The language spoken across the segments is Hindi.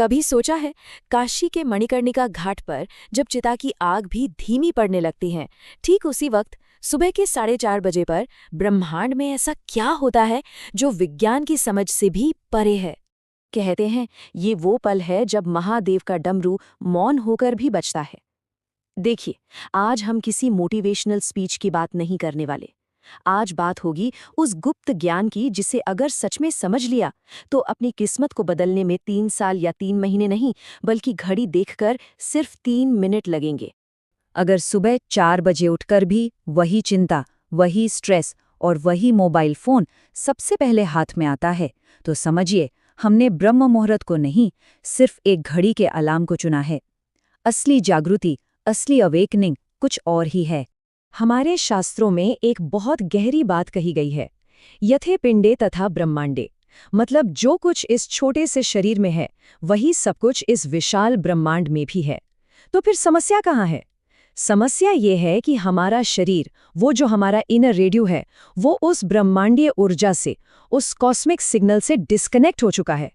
कभी सोचा है, काशी के मणिकर्णिका घाट पर जब चिता की आग भी धीमी पड़ने लगती है, ठीक उसी वक्त सुबह के 4:30 बजे पर ब्रह्मांड में ऐसा क्या होता है जो विज्ञान की समझ से भी परे है। कहते हैं ये वो पल है जब महादेव का डमरू मौन होकर भी बजता है। देखिए, आज हम किसी मोटिवेशनल स्पीच की बात नहीं करने वाले। आज बात होगी उस गुप्त ज्ञान की जिसे अगर सच में समझ लिया तो अपनी किस्मत को बदलने में 3 साल या 3 महीने नहीं, बल्कि घड़ी देखकर सिर्फ 3 मिनट लगेंगे। अगर सुबह 4 बजे उठकर भी वही चिंता, वही स्ट्रेस और वही मोबाइल फोन सबसे पहले हाथ में आता है, तो समझिए हमने ब्रह्म मुहूर्त को नहीं, सिर्फ एक घड़ी के अलार्म को चुना है। असली जागृति, असली अवेकनिंग कुछ और ही है। हमारे शास्त्रों में एक बहुत गहरी बात कही गई है, यथे पिंडे तथा ब्रह्मांडे। मतलब जो कुछ इस छोटे से शरीर में है वही सब कुछ इस विशाल ब्रह्मांड में भी है। तो फिर समस्या कहाँ है? समस्या ये है कि हमारा शरीर, वो जो हमारा इनर रेडियो है, वो उस ब्रह्मांडीय ऊर्जा से, उस कॉस्मिक सिग्नल से डिस्कनेक्ट हो चुका है।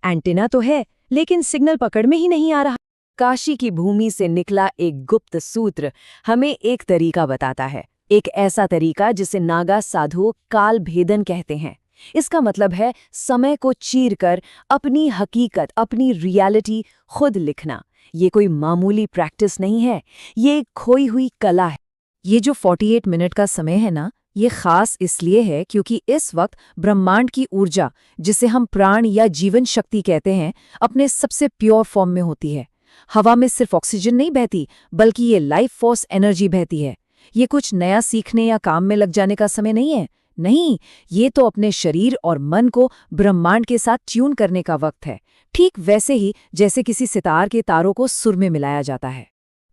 एंटीना तो है, लेकिन सिग्नल पकड़ में ही नहीं आ रहा। काशी की भूमि से निकला एक गुप्त सूत्र हमें एक तरीका बताता है, एक ऐसा तरीका जिसे नागा साधु काल भेदन कहते हैं। इसका मतलब है समय को चीरकर अपनी हकीकत, अपनी रियलिटी खुद लिखना। ये कोई मामूली प्रैक्टिस नहीं है, ये एक खोई हुई कला है। ये जो 48 मिनट का समय है ना, ये खास इसलिए है क्योंकि इस वक्त ब्रह्मांड की ऊर्जा, जिसे हम प्राण या जीवन शक्ति कहते हैं, अपने सबसे प्योर फॉर्म में होती है। हवा में सिर्फ ऑक्सीजन नहीं बहती, बल्कि ये लाइफ फोर्स एनर्जी बहती है। ये कुछ नया सीखने या काम में लग जाने का समय नहीं है। नहीं, ये तो अपने शरीर और मन को ब्रह्मांड के साथ ट्यून करने का वक्त है। ठीक वैसे ही जैसे किसी सितार के तारों को सुर में मिलाया जाता है।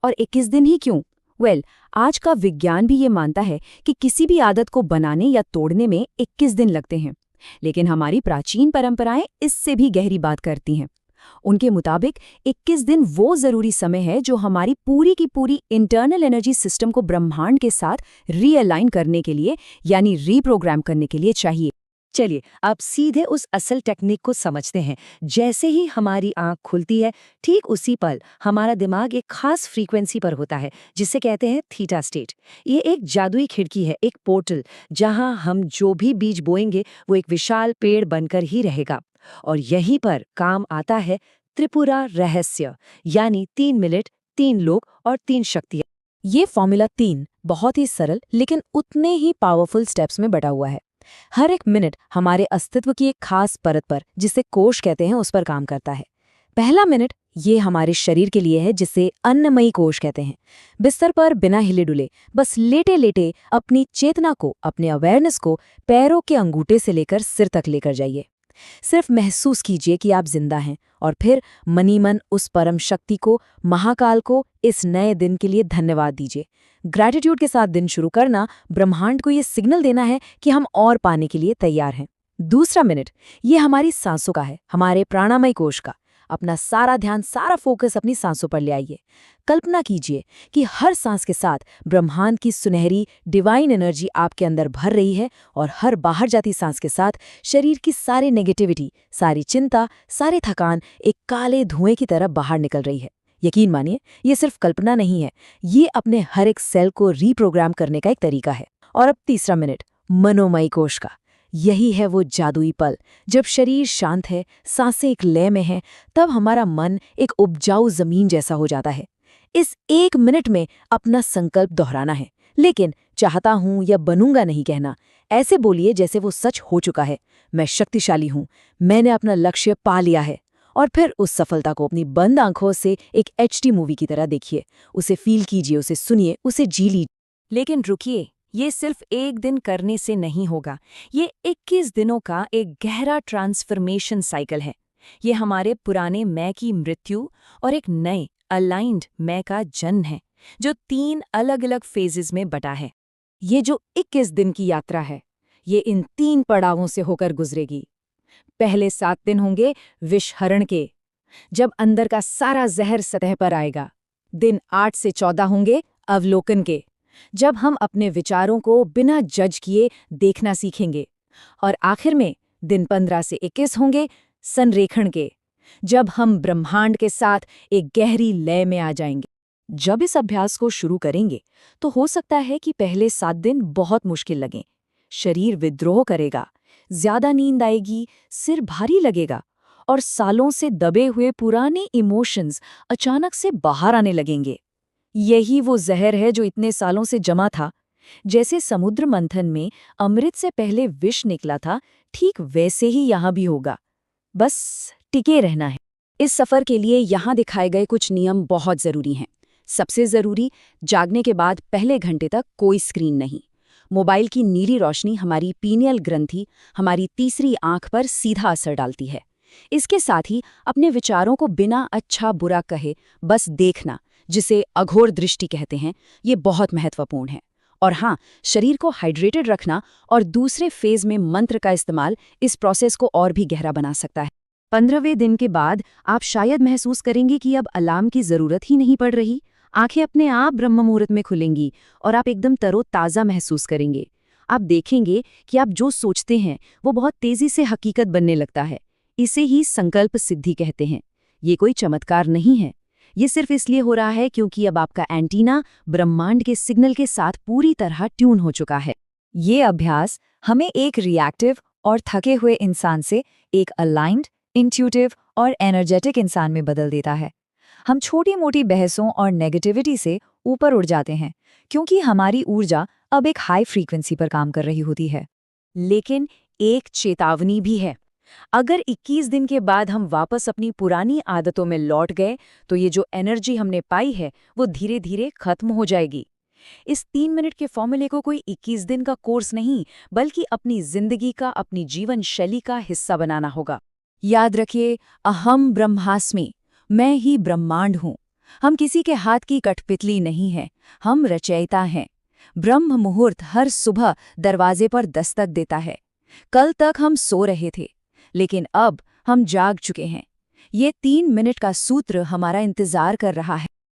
और 21 दिन ही क्यों? आज का विज्ञान भी ये मानता है कि किसी भी आदत को बनाने या तोड़ने में 21 दिन लगते हैं। लेकिन हमारी प्राचीन परंपराएं इससे भी गहरी बात करती हैं। उनके मुताबिक 21 दिन वो जरूरी समय है जो हमारी पूरी की पूरी इंटरनल एनर्जी सिस्टम को ब्रह्मांड के साथ रीअलाइन करने के लिए, यानी रीप्रोग्राम करने के लिए चाहिए। चलिए अब सीधे उस असल टेक्निक को समझते हैं। जैसे ही हमारी आंख खुलती है, ठीक उसी पल हमारा दिमाग एक खास फ्रीक्वेंसी पर होता है, जिसे कहते हैं थीटा स्टेट। ये एक जादुई खिड़की है, एक पोर्टल, जहां हम जो भी बीज बोएंगे वो एक विशाल पेड़ बनकर ही रहेगा। और यहीं पर काम आता है त्रिपुरा रहस्य, यानी 3 मिनट, 3 लोग और 3 शक्तियां। ये फॉर्मूला 3 बहुत ही सरल लेकिन उतने ही पावरफुल स्टेप्स में बटा हुआ है। हर एक मिनट हमारे अस्तित्व की एक खास परत पर, जिसे कोश कहते हैं, उस पर काम करता है। पहला मिनट ये हमारे शरीर के लिए है, जिसे अन्नमयी कोश कहते हैं। बिस्तर पर बिना हिले डुले, बस लेटे लेटे अपनी चेतना को, अपने अवेयरनेस को पैरों के अंगूठे से लेकर सिर तक लेकर जाइए। सिर्फ महसूस कीजिए कि आप जिंदा हैं, और फिर मनी मन उस परम शक्ति को, महाकाल को, इस नए दिन के लिए धन्यवाद दीजिए। ग्रैटिट्यूड के साथ दिन शुरू करना ब्रह्मांड को ये सिग्नल देना है कि हम और पाने के लिए तैयार हैं। दूसरा मिनट ये हमारी सांसों का है, हमारे प्राणामय कोश का। अपना सारा ध्यान, सारा फोकस अपनी सांसों पर ले आइए। कल्पना कीजिए कि हर सांस के साथ ब्रह्मांड की सुनहरी डिवाइन एनर्जी आपके अंदर भर रही है, और हर बाहर जाती सांस के साथ शरीर की सारी नेगेटिविटी, सारी चिंता, सारी थकान एक काले धुएं की तरह बाहर निकल रही है। यकीन मानिए, ये सिर्फ कल्पना नहीं है, ये अपने हर एक सेल को रीप्रोग्राम करने का एक तरीका है। और अब तीसरा मिनट मनोमयी कोश का। यही है वो जादुई पल जब शरीर शांत है, सांसें एक लय में हैं, तब हमारा मन एक उपजाऊ जमीन जैसा हो जाता है। इस 1 मिनट में अपना संकल्प दोहराना है, लेकिन चाहता हूं या बनूंगा नहीं कहना। ऐसे बोलिए जैसे वो सच हो चुका है। मैं शक्तिशाली हूं, मैंने अपना लक्ष्य पा लिया है। और फिर उस सफलता को अपनी बंद आंखों से एक HD मूवी की तरह देखिए। उसे फील कीजिए, उसे सुनिए, उसे जी लीजिए। लेकिन रुकिए, ये सिर्फ एक दिन करने से नहीं होगा। ये 21 दिनों का एक गहरा ट्रांसफॉर्मेशन साइकिल है। ये हमारे पुराने मैं की मृत्यु और एक नए अलाइंड मैं का जन्म है, जो 3 अलग अलग फेजेस में बटा है। ये जो 21 दिन की यात्रा है, ये इन 3 पड़ावों से होकर गुजरेगी। पहले 7 दिन होंगे विषहरण के, जब अंदर का सारा जहर सतह पर आएगा। दिन 8 से 14 होंगे अवलोकन के, जब हम अपने विचारों को बिना जज किए देखना सीखेंगे। और आखिर में दिन 15 से 21 होंगे संरेखण के, जब हम ब्रह्मांड के साथ एक गहरी लय में आ जाएंगे। जब इस अभ्यास को शुरू करेंगे तो हो सकता है कि पहले 7 दिन बहुत मुश्किल लगें। शरीर विद्रोह करेगा, ज्यादा नींद आएगी, सिर भारी लगेगा और सालों से दबे हुए पुराने इमोशंस अचानक से बाहर आने लगेंगे। यही वो जहर है जो इतने सालों से जमा था। जैसे समुद्र मंथन में अमृत से पहले विष निकला था, ठीक वैसे ही यहाँ भी होगा। बस टिके रहना है। इस सफर के लिए यहाँ दिखाए गए कुछ नियम बहुत जरूरी हैं। सबसे जरूरी, जागने के बाद पहले घंटे तक कोई स्क्रीन नहीं। मोबाइल की नीली रोशनी हमारी पीनियल ग्रंथि, हमारी तीसरी आंख पर सीधा असर डालती है। इसके साथ ही अपने विचारों को बिना अच्छा बुरा कहे बस देखना, जिसे अघोर दृष्टि कहते हैं, ये बहुत महत्वपूर्ण है। और हाँ, शरीर को हाइड्रेटेड रखना और दूसरे फेज में मंत्र का इस्तेमाल इस प्रोसेस को और भी गहरा बना सकता है। 15वें दिन के बाद आप शायद महसूस करेंगे कि अब अलार्म की जरूरत ही नहीं पड़ रही। आंखें अपने आप ब्रह्म मुहूर्त में खुलेंगी और आप एकदम तरोताज़ा महसूस करेंगे। आप देखेंगे कि आप जो सोचते हैं वो बहुत तेजी से हकीकत बनने लगता है। इसे ही संकल्प सिद्धि कहते हैं। ये कोई चमत्कार नहीं है, ये सिर्फ इसलिए हो रहा है क्योंकि अब आपका एंटीना ब्रह्मांड के सिग्नल के साथ पूरी तरह ट्यून हो चुका है। ये अभ्यास हमें एक रिएक्टिव और थके हुए इंसान से एक अलाइंड, इंट्यूटिव और एनर्जेटिक इंसान में बदल देता है। हम छोटी-मोटी बहसों और नेगेटिविटी से ऊपर उड़ जाते हैं क्योंकि हमारी ऊर्जा अब एक हाई फ्रीक्वेंसी पर काम कर रही होती है। लेकिन एक चेतावनी भी है। अगर 21 दिन के बाद हम वापस अपनी पुरानी आदतों में लौट गए तो ये जो एनर्जी हमने पाई है वो धीरे धीरे खत्म हो जाएगी। इस 3 मिनट के फॉर्मूले को कोई 21 दिन का कोर्स नहीं, बल्कि अपनी जिंदगी का, अपनी जीवन शैली का हिस्सा बनाना होगा। याद रखिए, अहम ब्रह्मास्मि, मैं ही ब्रह्मांड हूँ। हम किसी के हाथ की कठपुतली नहीं हैं, हम रचयिता हैं। ब्रह्म मुहूर्त हर सुबह दरवाजे पर दस्तक देता है। कल तक हम सो रहे थे, लेकिन अब हम जाग चुके हैं। ये 3 मिनट का सूत्र हमारा इंतजार कर रहा है।